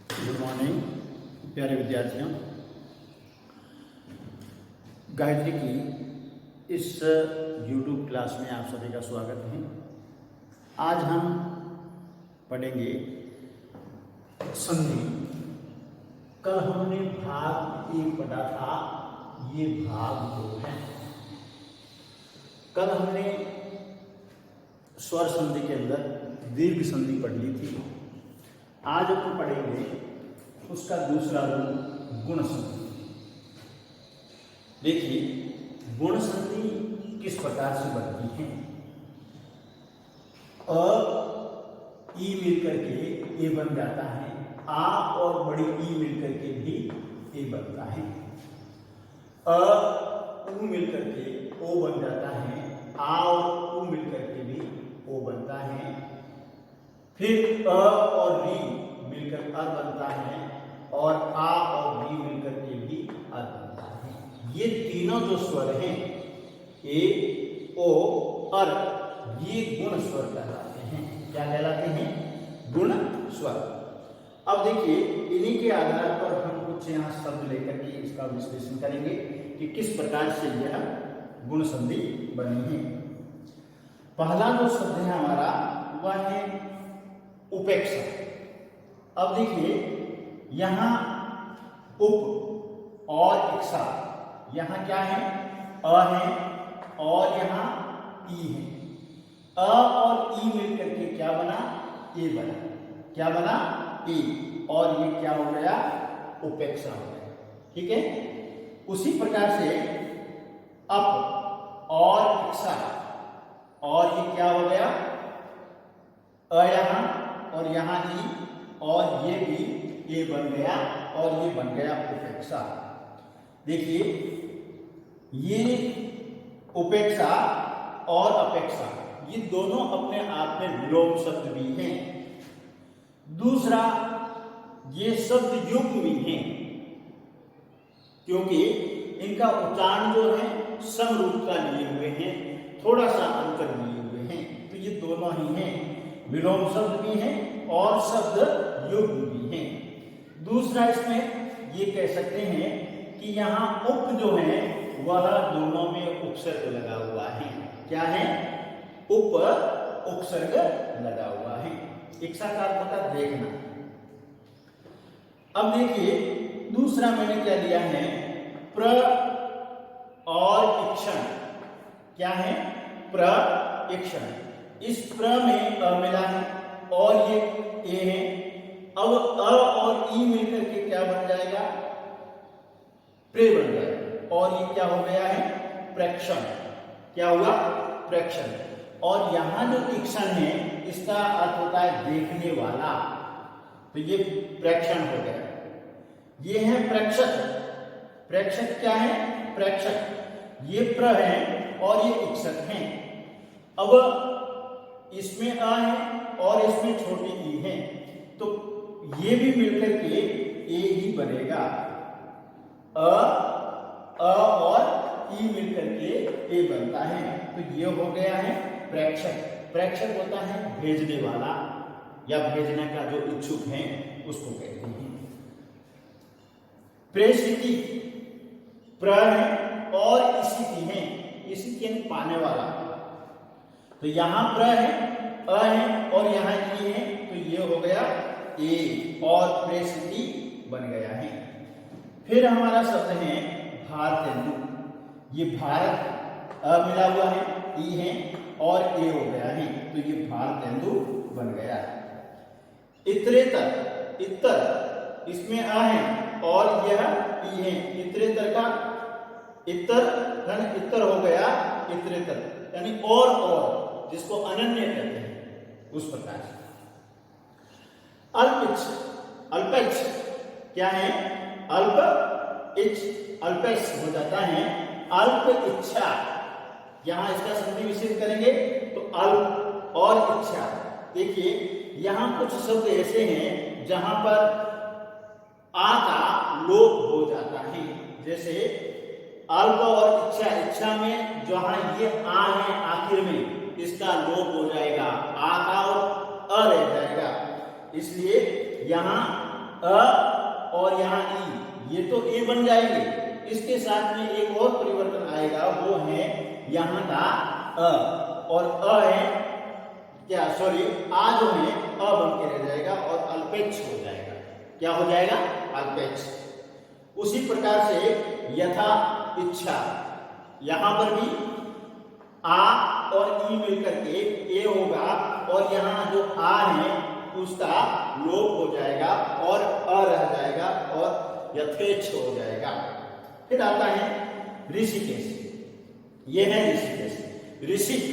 Good morning प्यारे विद्यार्थियों। गायत्री की इस YouTube क्लास में आप सभी का स्वागत है। आज हम पढ़ेंगे संधि। कल हमने भाग 1 पढ़ा था, ये भाग 2 है। कल हमने स्वर संधि के अंदर दीर्घ संधि पढ़ ली थी। आज हम पढ़ेंगे उसका दूसरा रूप गुण संधि। देखिए गुण संधि किस प्रकार से बनती है। अ ई मिलकर के ए बन जाता है, आ और बड़ी ई मिलकर के भी ए बनता है। अ उ मिलकर के ओ बन जाता है, आ और उ मिलकर के भी ओ बनता है। फिर अ और री मिलकर अर बनता है और आ और री मिलकर के भी अर बनता है। ये तीनों जो स्वर हैं ए, ओ, अर, ये गुण स्वर कहलाते हैं। क्या कहलाते हैं? गुण स्वर। अब देखिए इन्हीं के आधार पर हम कुछ यहाँ शब्द लेकर के इसका विश्लेषण करेंगे कि किस प्रकार से यह गुण संधि बनी है। पहला जो शब्द है हमारा वह है उपेक्षा। अब देखिए यहाँ उप और इक्षा, यहाँ क्या है? अ है और यहाँ ई है। अ और ई मिलकर के क्या बना? ए बना। क्या बना? ए। और ये क्या हो गया? उपेक्षा हो गया। ठीक है। उसी प्रकार से अप और इक्षा, और ये क्या हो गया? अ यहाँ और यहाँ ई, और ये भी ए बन गया और ये बन गया उपेक्षा। देखिए ये उपेक्षा और अपेक्षा ये दोनों अपने आप में विलोम शब्द भी हैं। दूसरा ये शब्द युग्म भी हैं, क्योंकि इनका उच्चारण जो है समरूपता लिए हुए हैं, थोड़ा सा अंतर लिए हुए हैं। तो ये दोनों ही हैं, विलोम शब्द भी हैं और शब्द युग्म भी हैं। दूसरा इसमें ये कह सकते हैं कि यहाँ उप जो है वह दोनों में उपसर्ग लगा हुआ है। क्या है? उप उपसर्ग लगा हुआ है। इच्छा का अर्थ होता है देखना। अब देखिए दूसरा मैंने क्या लिया है? प्र और इक्षण। क्या है? प्र इक्षण। इस प्र में अ मिला है और ये ए है। अब अ और ई मिलकर के क्या बन जाएगा? प्रे बन जाएगा और ये क्या हो गया है? प्रेक्षण। क्या हुआ? प्रेक्षण। और यहां जो इक्षण है इसका अर्थ होता है देखने वाला, तो ये प्रेक्षण हो गया। ये है प्रेक्षक। प्रेक्षक क्या है? प्रेक्षक। ये प्र है और ये इक्षक है। अब इसमें अ है और इसमें छोटी ई है, तो ये भी मिलकर के ए ही बनेगा। अ और ई मिलकर के ए बनता है, तो ये हो गया है प्रेक्षक। प्रेक्षक होता है भेजने वाला या भेजने का जो इच्छुक है उसको कहते हैं। प्रेषिति प्र है और स्थिति है, स्थिति यानी पाने वाला। तो यहां प्र है, अ है और यहां ई है, तो ये हो गया ए और प्रेषिति बन गया है। फिर हमारा शब्द है भारतेंदु। ये भारत अ मिला हुआ है, ई है और ए हो गया है, तो ये भारतेंदु बन गया। इतरेतर, इतर इसमें अ है और यह ई है। इतरेतर का इतर इतर हो गया इतरेतर, यानी और जिसको अनन्य कहते हैं उस प्रकार से। अल्पिच, अल्पेच क्या है? अल्प इच्छ, अल्पेश हो जाता है अल्प इच्छा। यहां इसका संधि विशेष करेंगे तो अल्प और इच्छा। देखिए यहां कुछ शब्द ऐसे हैं जहां पर आ का लोप हो जाता है, जैसे अल्प और इच्छा। इच्छा में जहां ये आ है आखिर में, इसका लोप हो जाएगा, आ का और अ रह जाएगा। इसलिए यहां अ और यहाँ ई, ये तो ए बन जाएंगे। इसके साथ में एक और परिवर्तन आएगा, वो है यहाँ का अ, और अ है क्या, सॉरी, आ जो है अ बन के रह जाएगा और अल्पेक्ष हो जाएगा। क्या हो जाएगा? अल्पेक्ष। उसी प्रकार से यथा इच्छा, यहां पर भी आ और ई मिलकर के ए होगा और यहाँ जो आ है उसका लोप हो जाएगा और अ रह जाएगा और यथेच्छ हो जाएगा। फिर आता है ऋषिकेश। ये है ऋषिकेश। ऋषिक,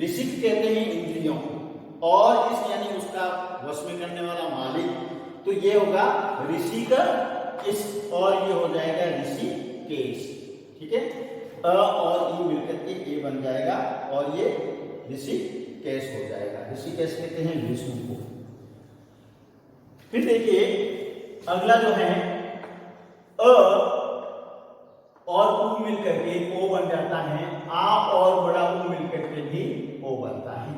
ऋषिक कहते हैं इंद्रियों को, और इस यानी उसका वश में करने वाला मालिक, तो ये होगा ऋषिक इस, और ये हो जाएगा ऋषिकेश। ठीक है, अ और ई मिलकर के ए बन जाएगा और ये ऋषिकेश हो जाएगा। ऋषिकेश कहते हैं विष्णु को। फिर देखिए अगला जो है अ और उ मिलकर के ओ बन जाता है, आ और बड़ा उ मिलकर के भी ओ बनता है।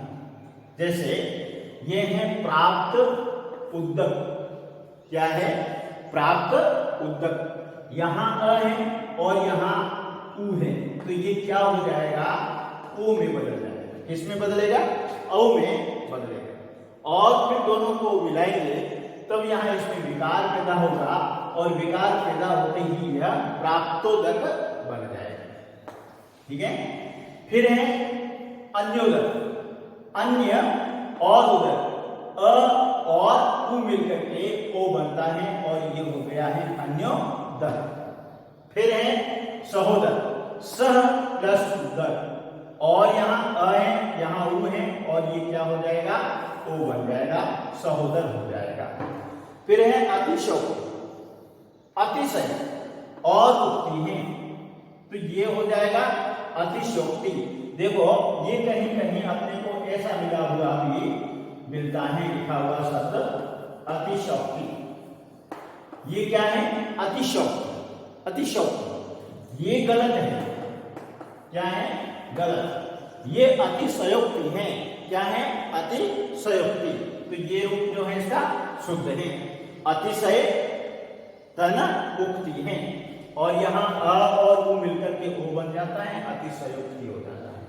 जैसे ये है प्राप्त उद्दक। क्या है? प्राप्त उद्दक। यहां अ है और यहां उ है, तो ये क्या हो जाएगा? ओ में बदल जाएगा। किसमें बदलेगा? औ में बदलेगा। और फिर दोनों को मिलाएंगे तब यहाँ इसमें विकार पैदा होगा और विकार पैदा होते ही यह प्राप्तोदक बन जाएगा। ठीक है, फिर है अन्योदक। अन्य और उदक, अ और उ मिलकर के ओ बनता है और ये हो गया है अन्योदक। फिर है सहोदर। सह प्लस उदक, और यहाँ अ है यहाँ उ है और ये क्या हो जाएगा? ओ बन जाएगा, सहोदर हो जाएगा। फिर है अतिशयोक्ति। अतिशय और उक्ति है, तो ये हो जाएगा अतिशयोक्ति। देखो ये कहीं कहीं अपने को ऐसा मिला हुआ भी मिलता है, लिखा हुआ शब्द अतिशयोक्ति। ये क्या है? अतिशयोक्ति। अतिशयोक्ति ये गलत है। क्या है? गलत। ये अतिशयोक्ति है। क्या है? अतिशयोक्ति। तो ये रूप जो है इसका शुद्ध है। अतिशय तन उक्ति है, और यहाँ अ और उ मिलकर के ओ बन जाता है, अतिशयोक्ति हो जाता है।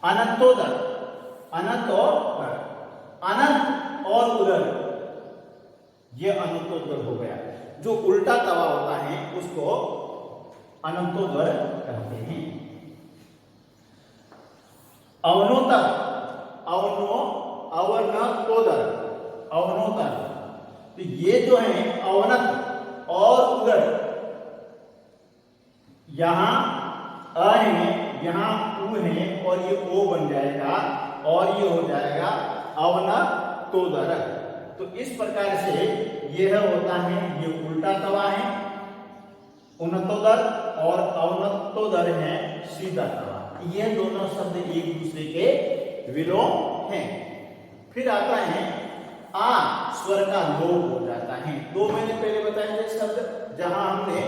अनंतोदर। अनंत और अनंत और उदर, ये अनंतोदर हो गया। जो उल्टा तवा होता है उसको अनंतोदर कहते हैं। अवनोतर। अवनो अवनतोदर, अवनोतर। तो ये जो है अवनत और उदर, यहां अ है यहां उ है और ये ओ बन जाएगा और ये हो जाएगा अवनतोदर। तो इस प्रकार से यह होता है, ये उल्टा तवा है उन्नतोदर और अवनतोदर है सीधा तवा। ये दोनों शब्द एक दूसरे के विलोम हैं। फिर आता है आ स्वर का लोप हो जाता है। दो मैंने पहले बताए थे शब्द, जहां हमने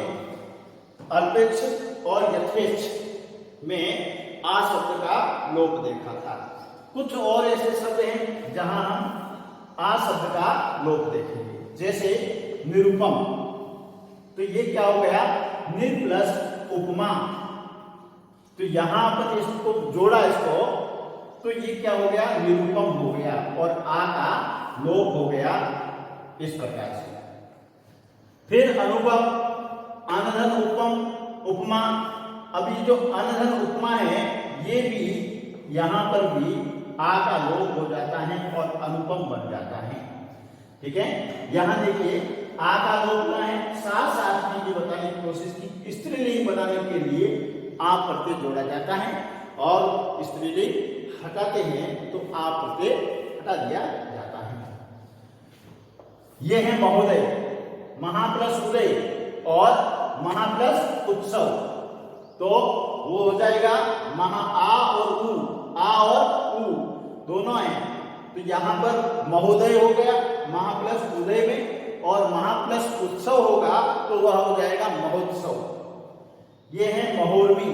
अल्पेक्ष और यथेच्छ में आ शब्द का लोप देखा था। कुछ और ऐसे शब्द हैं जहां हम आ शब्द का लोप देखेंगे, जैसे निरुपम। तो ये क्या हो गया? निर प्लस उपमा। तो यहां पर इसको जोड़ा इसको, तो ये क्या हो गया? निरुपम हो गया और आ का लोप हो गया इस प्रकार से। फिर अनुपम, अनधन उपम, उपमा। अभी जो अनधन उपमा है ये भी यहां पर भी आ का लोप हो जाता है और अनुपम बन जाता है। ठीक है, यहां देखिए आ का लोप ना है, साथ साथ में ये बताने की कोशिश की स्त्रीलिंग बनाने के लिए आ प्रत्यय जोड़ा जाता है, और स्त्रीलिंग हटाते हैं तो आ प्रत्यय हटा दिया जाता है। ये है महोदय। महा प्लस उदय और महा प्लस उत्सव, तो वो हो जाएगा महा आ और उ, आ और उ दोनों हैं। तो यहां पर महोदय हो गया महा प्लस उदय में, और महा प्लस उत्सव होगा तो वह हो जाएगा महोत्सव। ये है महोर्मी।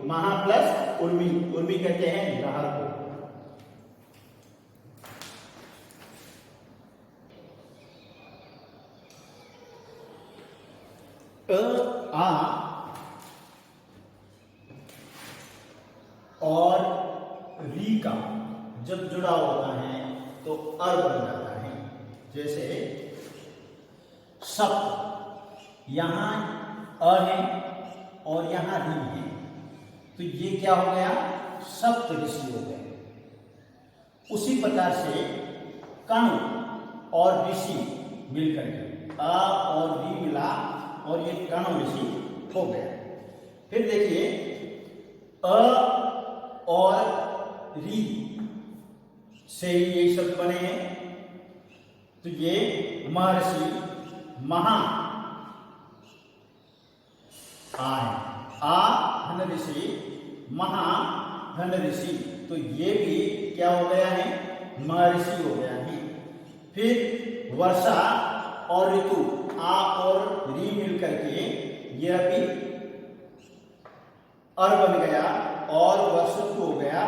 महा प्लस उर्मी, उर्मी कहते हैं लहर को। आ और री का जब जुड़ा होता है तो अर बन जाता है। जैसे सप्त, यहां अ है और यहां री है, तो ये क्या हो गया, सप्त ऋषि हो गए। उसी प्रकार से कण और ऋषि मिलकर के अ और री मिला और ये कण ऋषि हो गया। फिर देखिए अ और री से ये शब्द बने हैं, तो ये महर्षि महा आ धन ऋषि महा धन ऋषि, तो ये भी क्या हो गया है, महर्षि हो गया है। फिर वर्षा और ऋतु आ और री मिलकर के यह भी अर बन गया और वर्षत्व हो गया।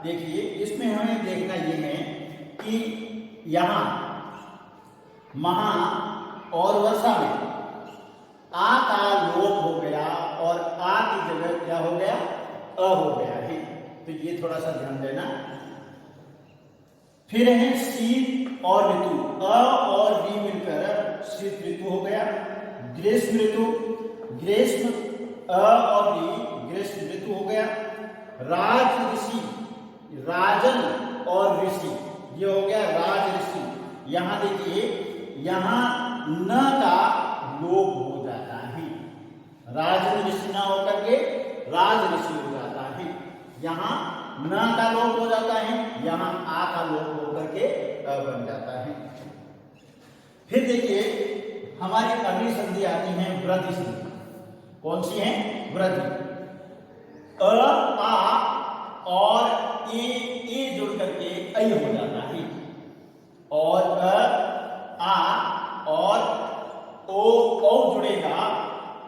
देखिए इसमें हमें देखना ये है कि यहां महा और वर्षा में आ का लोप हो गया और आ की जगह क्या हो गया, अ हो गया है, तो ये थोड़ा सा ध्यान देना। फिर है शीत और ऋतु, अ और री मिलकर शीत ऋतु हो गया। ग्रीष्म ऋतु, ग्रीष्म अ और री ग्रीष्म ऋतु हो गया। राज ऋषि, राजन और ऋषि, ये हो गया राज ऋषि। यहां देखिए यहां न का लोप हो जाता है, राज ऋषि न होकर के राज ऋषि हो जाता है। यहां न का लोप हो जाता है, यहां आ का लोप होकर के अ बन जाता है। फिर देखिए हमारी अगली संधि आती है वृद्धि संधि। कौन सी है, वृद्धि। अ आ और ए जुड़ करके ऐ हो जाता है, और अ आ और ओ जुड़ेगा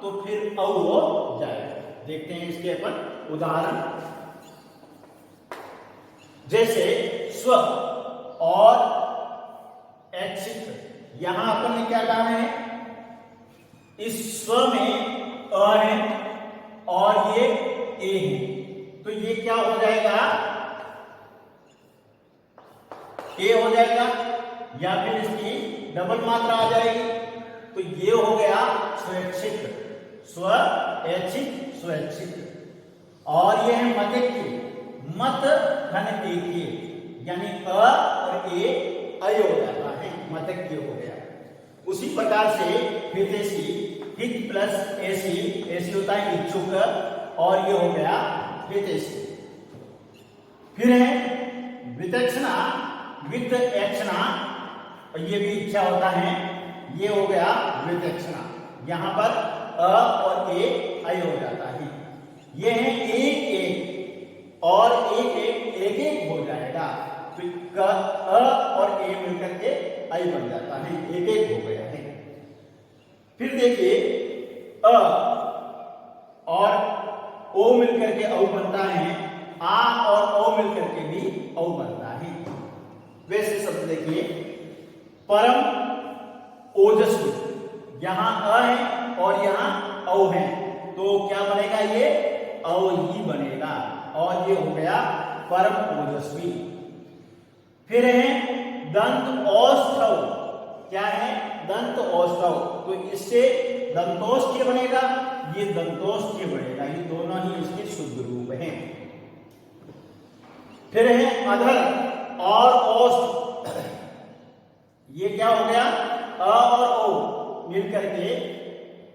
तो फिर औ हो जाएगा। देखते हैं इसके अपन उदाहरण। जैसे स्व और ऐच्छिक, यहां अपन ने क्या कहा है, इस स्व में अ है और ये ए है, तो ये क्या हो जाएगा, ए हो जाएगा, या फिर इसकी डबल मात्रा आ जाएगी, तो ये हो गया स्वैच्छिक, स्वैच्छिक स्वैच्छिक। और ये है मतेक्य, मत धन एके, यानी अ और ए अय हो जाता है, मतेक्य हो गया। उसी प्रकार से हितैषी, हित प्लस ऐसी, ऐसी होता है इच्छुक, और ये हो गया हितैषी। फिर है वितक्षणा, वित्त ऐक्षणा, ये भी इच्छा होता है, ये हो गया वितक्षणा। यहां पर अ और ए अय हो जाता है। ये है एक एक और एक एक हो जाएगा, तो क अ और ए मिलकर के अय बन जाता है, एक एक हो गया है। फिर देखिए अ और ओ मिलकर के औ बनता है, आ और ओ मिलकर के भी औ बनता है। वैसे शब्द देखिए परम ओजस्वी, यहां अ है और यहां औ है, तो क्या बनेगा, ये औ ही बनेगा, और ये हो गया परम ओजस्वी। फिर है दंत औष्ठव, क्या है, दंत औष्ठव, तो इससे दंतोष्ठ्य बनेगा, ये दंतोष्ठ्य बनेगा, ये दोनों ही इसके शुद्ध रूप हैं। फिर है अधर और औष्ठ, ये क्या हो गया, अ और ओ मिलकर के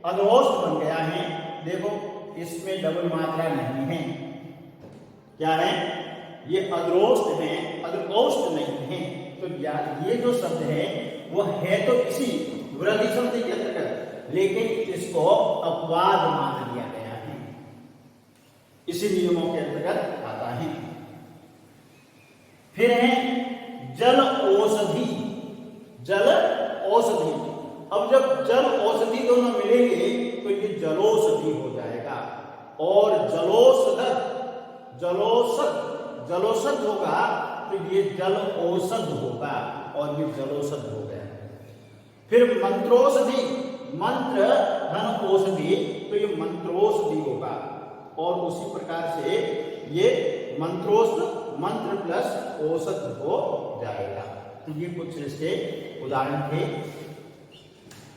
अधोष्ठ बन गया है। देखो इसमें डबल मात्रा नहीं है, क्या है, ये अधोष्ठ है, अधोष्ठ नहीं है। तो ये जो शब्द है वो है तो इसी वृद्धि संधि के अंतर्गत, लेकिन इसको अपवाद मान लिया गया है, इसी नियमों के अंतर्गत आता है। फिर है जल औषधि, जल औषधि। अब जब जल औषधि दोनों मिलेंगे तो ये जलोषधि हो जाएगा, और जलोषध, जलोषध, जलोषध होगा तो ये जल औषध होगा, और ये जलोषध हो गया। फिर मंत्रोषधि, मंत्र धन औषधि, तो ये मंत्रोषधि होगा। और उसी प्रकार से ये मंत्र प्लस औषध हो जाएगा। तो ये कुछ इसके उदाहरण थे।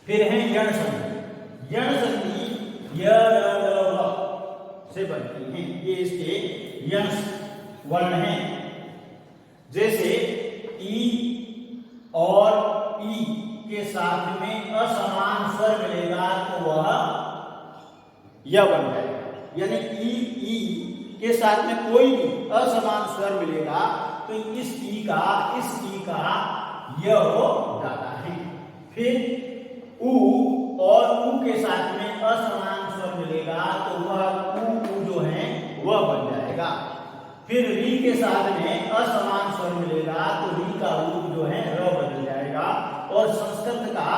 फिर है यण संधि। यण संधि य से बनती है, ये इसके यण वर्ण हैं। जैसे ई और ई के साथ में असमान स्वर मिलेगा तो वह य बन जाएगा। यानी ई के साथ में कोई भी असमान स्वर मिलेगा तो इस ई का य हो जाता है। फिर उ और उ के साथ में असमान स्वर मिलेगा तो वह उ जो है वह बन जाएगा। फिर री के साथ में असमान स्वर मिलेगा तो री का रूप जो है र बन जाएगा। और संस्कृत का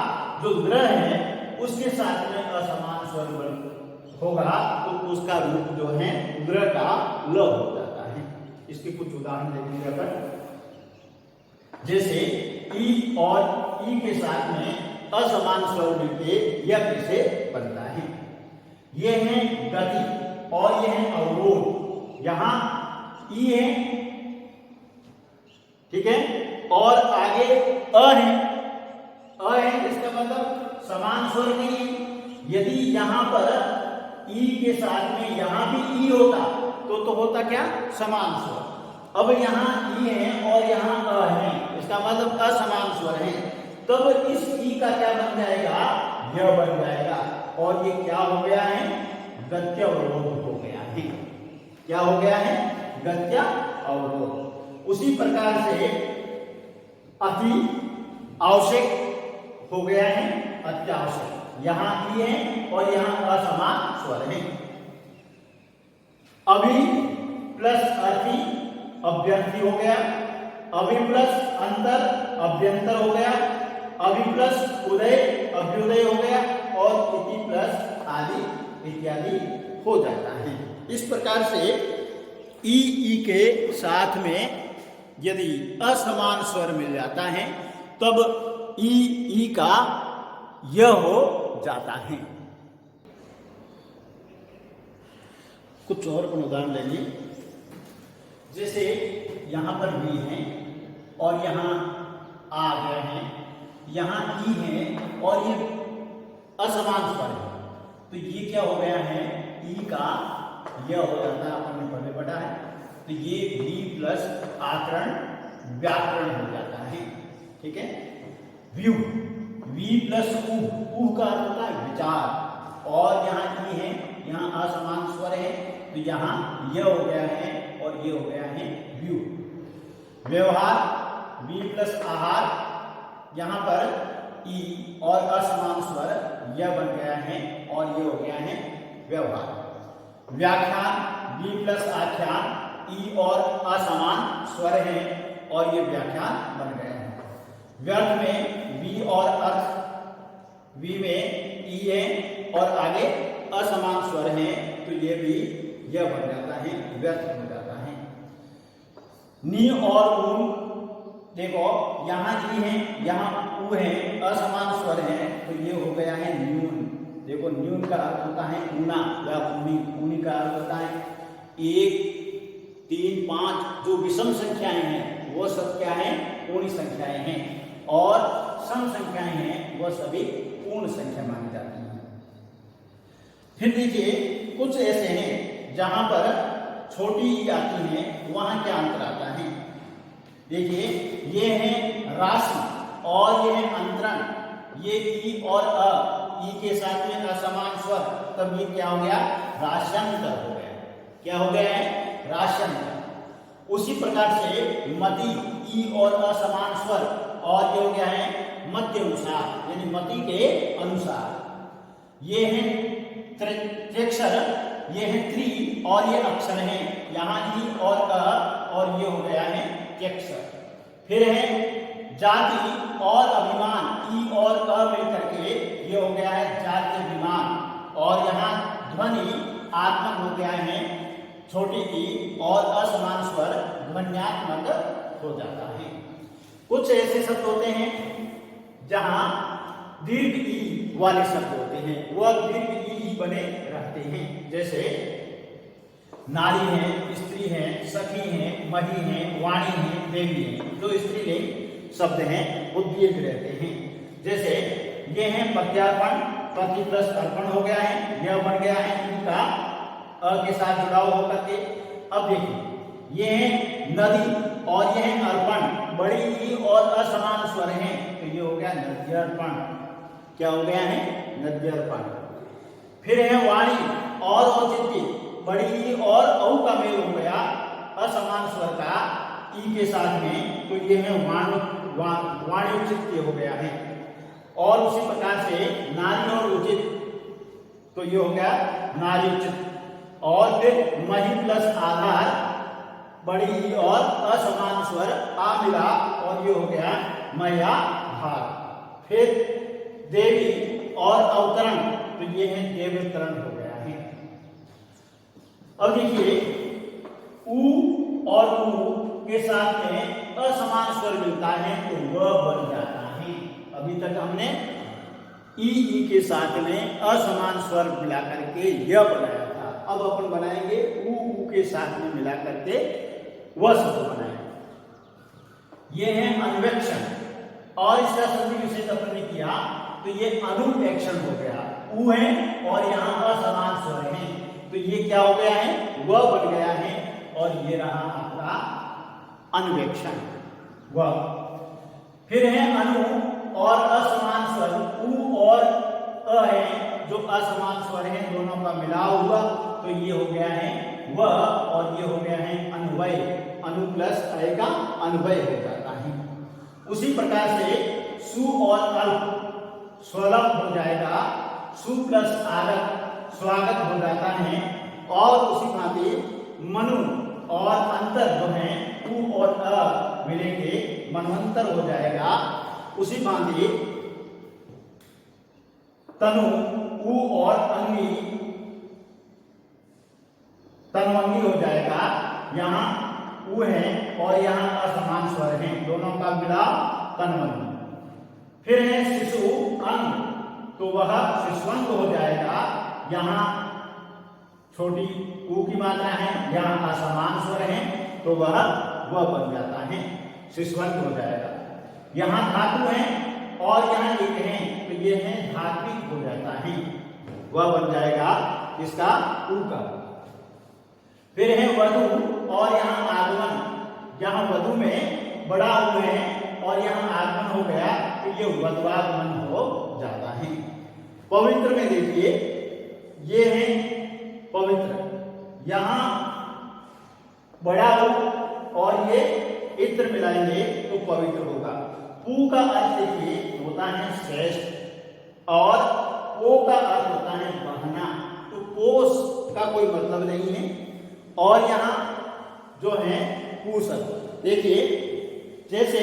जो ग्रह है उसके साथ में असमान स्वर होगा तो उसका रूप जो है ग्रह का ल हो जाता है। इसके कुछ उदाहरण देखेंगे अपन। जैसे ई और ई के साथ में असमान स्वर मिलके यह कैसे बनता है। ये है गति और ये है अवरोध। यहाँ ई है, ठीक है, और आगे अ है, इसका मतलब समान स्वर नहीं है। यदि यहाँ पर ई के साथ में यहाँ भी ई होता तो होता क्या, समान स्वर। अब यहाँ ई है और यहाँ अ है, इसका मतलब असमान स्वर है। तब इस ई का क्या बन जाएगा, यह बन जाएगा। और ये क्या हो गया है, गत्य अवरोध हो गया है। क्या हो गया है, गत्य अवरोध। उसी प्रकार से अति आवश्यक हो गया है अत्यावश्यक। यहाँ ई है और यहाँ असमान स्वर है। अभि प्लस अति अभ्यर्थी हो गया। अभि प्लस अंतर अभ्यंतर हो गया। अभि प्लस उदय अभ्युदय हो गया। और इति प्लस आदि इत्यादि हो जाता है। इस प्रकार से ई के साथ में यदि असमान स्वर मिल जाता है तब ई का यह हो जाता है। कुछ और उदाहरण लेंगे। जैसे यहाँ पर भी है और यहाँ आ गए हैं, यहाँ ई है और ये असमान स्वर है, तो ये क्या हो गया है, ई का यह हो जाता है। अपन ने पहले पढ़ा है। तो ये वी प्लस आकरण व्याकरण हो जाता है। ठीक है। व्यू, वी प्लस उ का अर्थ होता है विचार। और यहाँ ई है, यहाँ असमान स्वर है, तो यहाँ यह हो गया है और ये हो गया है व्यू। व्यवहार, वी प्लस आहार, यहाँ पर ई और असमान स्वर यह बन गया है और ये हो गया है व्यवहार। व्याख्यान, वी प्लस आख्यान, ई और असमान स्वर है और ये व्याख्यान बन गया है। व्यर्थ में वी और अर्थ, वी में ई है और आगे असमान स्वर है, तो ये भी यह बन जाता है, व्यर्थ हो जाता है। नी और ऊन, देखो यहाँ ई है, यहाँ ऊ है, असमान स्वर है, तो ये हो गया है न्यून। देखो न्यून का अर्थ होता है ऊना या ऊनी, ऊनी का अर्थ होता है 1, 3, 5 जो विषम संख्याएं हैं वो सब क्या है, पूर्ण संख्याएं हैं। और सम संख्याएं हैं वो सभी पूर्ण संख्या मानी जाती हैं। फिर देखिए कुछ ऐसे हैं जहां पर छोटी ई आती है, वहां क्या अंतर आता है। देखिए ये है राशि और ये है अंतरण। ये ई और अ, ई के साथ में असमान स्वर, तब ये क्या हो गया, राश्यंतर हो गया। क्या हो गया है, राश्यंतर। उसी प्रकार से मति, ई और असमान स्वर, और ये हो गया है मध्य अनुसार, यानी मति के अनुसार। ये है त्रिक्षर, ये है त्रि और ये अक्षर है, यहाँ ई और अ और ये हो गया है त्यक्षर। फिर है जाति और अभिमान, ई और अ मिलकर के ये हो गया है जाति अभिमान। और यहाँ ध्वनि आत्मक हो गया है छोटी ई और असमान स्वर ध्वन्यात्मक हो जाता है। कुछ ऐसे शब्द होते हैं जहां दीर्घ ई वाले शब्द होते हैं वह दीर्घ ई ही बने रहते हैं। जैसे नारी है, स्त्री है, सखी है, मही है, वाणी है, देवी है। जो स्त्रीलिंग शब्द हैं वो दीर्घ रहते हैं। जैसे ये है प्रत्यार्पण, प्रति प्लस अर्पण हो गया है, यह बन गया है इनका अ के साथ जुड़ाव होकर के। अब देखिए ये है नदी और ये है अर्पण, बड़ी ई और असमान स्वर हैं, तो ये हो गया नद्यर्पण। क्या हो गया है? नद्यर्पण। फिर है वाणी और औचित्य, बड़ी ई और औ का मेल हो गया असमान स्वर का ई के साथ में, तो ये है वाणी औचित्य हो गया है। और उसी प्रकार से नारी और उचित, तो ये हो गया नारी उचित। और फिर मही प्लस आधार, बड़ी ई और असमान स्वर आ मिला और ये हो गया मया भार। फिर देवी और अवतरण, तो ये है देवतरण हो गया है। अब देखिए उ और उ के साथ में असमान स्वर मिलता है तो वह बन जाता है। अभी तक हमने ई के साथ में असमान स्वर मिला करके यह बनाया था। अब अपन बनाएंगे उ के साथ में मिला करके वह शब्द बनाएंगे। ये है अनुवेक्षण और इसका संधि विशेष अपन ने किया तो ये अनुवेक्षण हो गया। उ है और यहाँ असमान स्वर है तो ये क्या हो गया है? वह बन गया है और ये रहा आपका अनुवेक्षण वह। फिर है अनु और असमान स्वर, उ और अ है जो असमान स्वर है, दोनों का मिलाव हुआ तो ये हो गया है वह और ये हो गया है अन्वय। अनु प्लस आएगा अन्वय हो जाता है। उसी प्रकार से सु और अल्प स्वलभ हो जाएगा, सु प्लस आगत स्वागत हो जाता है। और उसी भांति मनु और अंतर जो है उ और अ मिलेंगे मनवंतर हो जाएगा। उसी भांति तनु उ और अंगी तनवंगी हो जाएगा। यहाँ उ है और यहाँ असमान स्वर हैं, दोनों का मिलाप तनवंगी। फिर है शिशु अंग, तो वह शिशुअंग हो जाएगा। यहाँ छोटी उ की मात्रा है, यहाँ असमान स्वर है तो वह बन जाता है, शिशुअंग हो जाएगा। यहाँ धातु है और यहाँ एक है तो ये है धात्विक हो जाता है, वह बन जाएगा इसका उ का। फिर है वधु और यहाँ आगमन, यहाँ वधु में बड़ा उ है और यहाँ आगमन हो गया तो ये वधवागमन हो जाता है। पवित्र में देखिए ये है पवित्र, यहाँ बड़ा उ और ये इत्र मिलाएंगे तो पवित्र होगा। पू का अर्थ देखिए होता है श्रेष्ठ और पो का अर्थ होता है बहना, तो पोष का कोई मतलब नहीं है। और यहाँ जो है पू शब्द देखिए, जैसे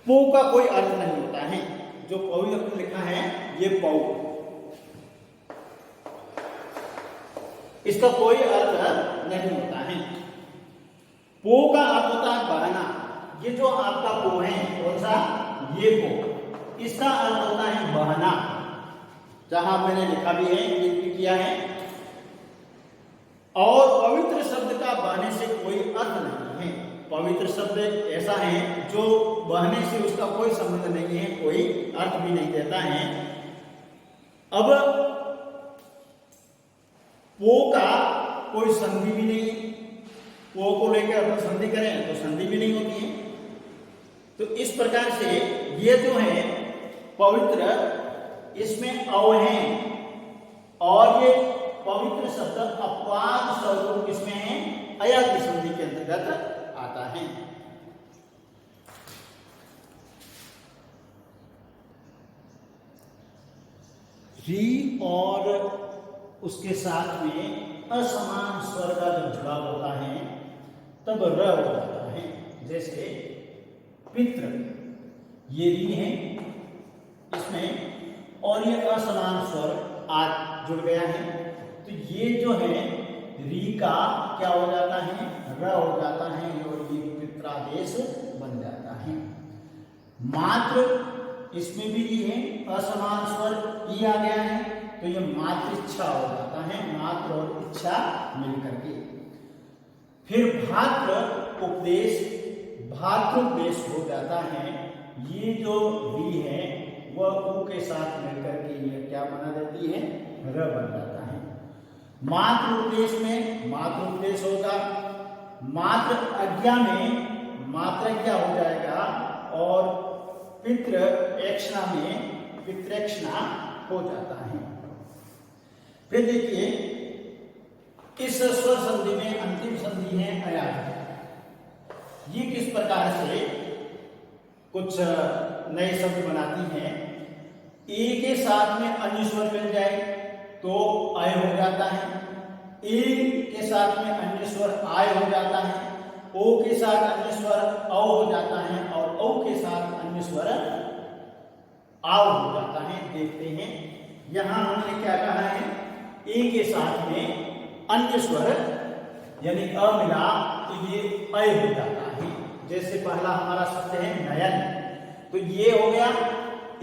पो का कोई अर्थ नहीं होता है, जो पौ लिखा है ये पौ, इसका कोई अर्थ नहीं होता है। पो का अर्थ होता है बहना, ये जो आपका पो है कौन सा? ये पो, इसका अर्थ होता है बहना, जहां मैंने लिखा भी है, ये भी किया है। और पवित्र शब्द का बहने से कोई अर्थ नहीं है। पवित्र शब्द ऐसा है जो बहने से उसका कोई संबंध नहीं है, कोई अर्थ भी नहीं देता है। अब पो का कोई संधि भी नहीं, पो को लेकर अपन संधि करें तो संधि भी नहीं होती है। तो इस प्रकार से ये जो है पवित्र, इसमें अव है और ये पवित्र शब्द अपवाद स्वरूप किसमें है? अया की संधि के अंतर्गत आता है। री और उसके साथ में असमान स्वर का जब जुड़ाव होता है तब र हो जाता है। जैसे पितृ, ये री है इसमें और ये असमान स्वर आज जुड़ गया है, तो ये जो है री का क्या हो जाता है? र हो जाता है और ये पित्रादेश बन जाता है। मात्र इसमें भी ई है, असमान स्वर ई आ गया है, तो ये मात्र इच्छा हो जाता है, मात्र और इच्छा मिलकर के। फिर भात्र उपदेश, भात्रोपदेश हो जाता है। ये जो वी है वह उ के साथ मिलकर के ये क्या बना देती है, र बन जाता है। मात्र उपदेश में मात्र उपदेश होगा, मात्र आज्ञा में मात्रज्ञा हो जाएगा, और पितृ एक्ष्णा में पितृक्षणा हो जाता है। फिर देखिए इस स्वर संधि में अंतिम संधि है अयाज। ये किस प्रकार से कुछ नए शब्द बनाती है। ए के साथ में अन्य स्वर मिल जाए तो अय हो जाता है, ए के साथ में अन्य स्वर आय हो जाता है, ओ के साथ अन्य स्वर औ हो जाता है, और औ के साथ अन्य स्वर आव हो जाता है। देखते हैं यहां हमने क्या कहा है, ए के साथ में अन्य स्वर यानी अ मिला तो ये अय हो जाता है। जैसे पहला हमारा शब्द है नयन, तो ये हो गया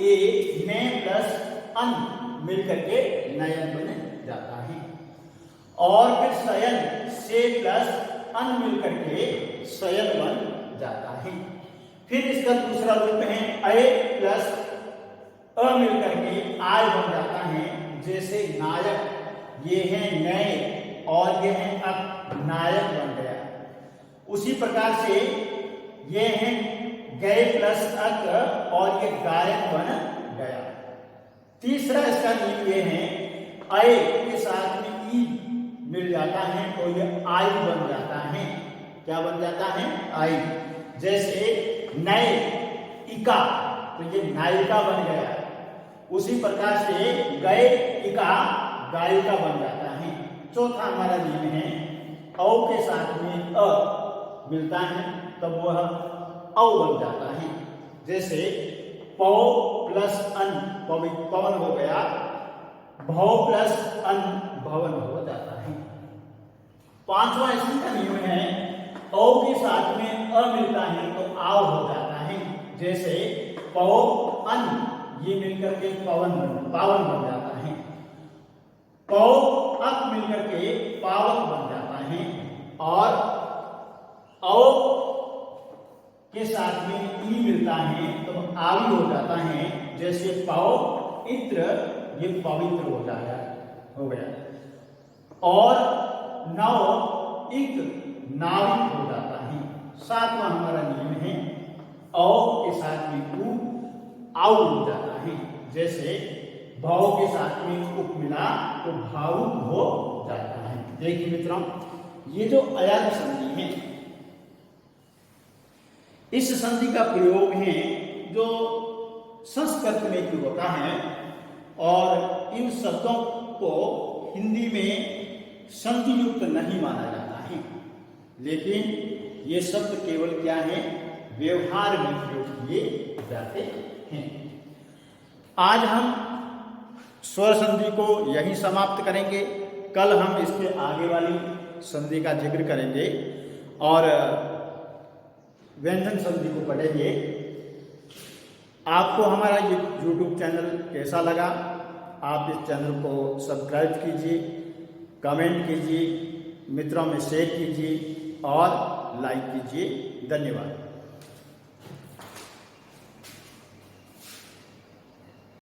ए ने प्लस अन मिलकर के नयन बन जाता है। और फिर शयन से प्लस अन मिलकर के शयन बन जाता है। फिर इसका दूसरा रूप है अय प्लस अ मिलकर के आय बन जाता है। जैसे नायक, ये है नए और ये है अक, नायक बन गया। उसी प्रकार से ये है गए प्लस अक और ये गायक बन गया। तीसरा इसका नियम ये है अय के साथ में ई मिल जाता है तो ये आई बन जाता है। क्या बन जाता है, आई। जैसे नए इका तो ये नायिका बन गया। उसी प्रकार से गए इका गायिका बन जाता है। चौथा हमारा नियम है औ के साथ में अ मिलता है तब वह औ बन जाता है। जैसे पौ प्लस अन पवन हो गया, भव प्लस अन भवन हो जाता है। पांचवा इसमें का नियम है औ के साथ में अ मिलता है तो आव हो जाता है। जैसे पौ अन ये मिलकर के पावन बन जाता है। पौ अक मिलकर के पावक बन जाता है। और औ के साथ में ई मिलता है तो आवी हो जाता है। जैसे पौ इत्र ये पवित्र हो गया। और नव इक नाविक हो जाता है। सातवां हमारा नियम है औ के साथ में उ आउ हो जाता है। जैसे भाव के साथ में उप मिला तो भावुक हो जाता है। देखिए मित्रों, ये जो अयाज संधि है, इस संधि का प्रयोग है जो संस्कृत में भी होता है, और इन शब्दों को हिंदी में संधि युक्त नहीं माना जाता है। लेकिन ये शब्द केवल क्या है, व्यवहार में प्रयोग किए जाते हैं। आज हम स्वर संधि को यहीं समाप्त करेंगे। कल हम इसके आगे वाली संधि का जिक्र करेंगे और व्यंजन संधि को पढ़ेंगे। आपको हमारा ये YouTube चैनल कैसा लगा, आप इस चैनल को सब्सक्राइब कीजिए, कमेंट कीजिए, मित्रों में शेयर कीजिए और लाइक कीजिए। धन्यवाद।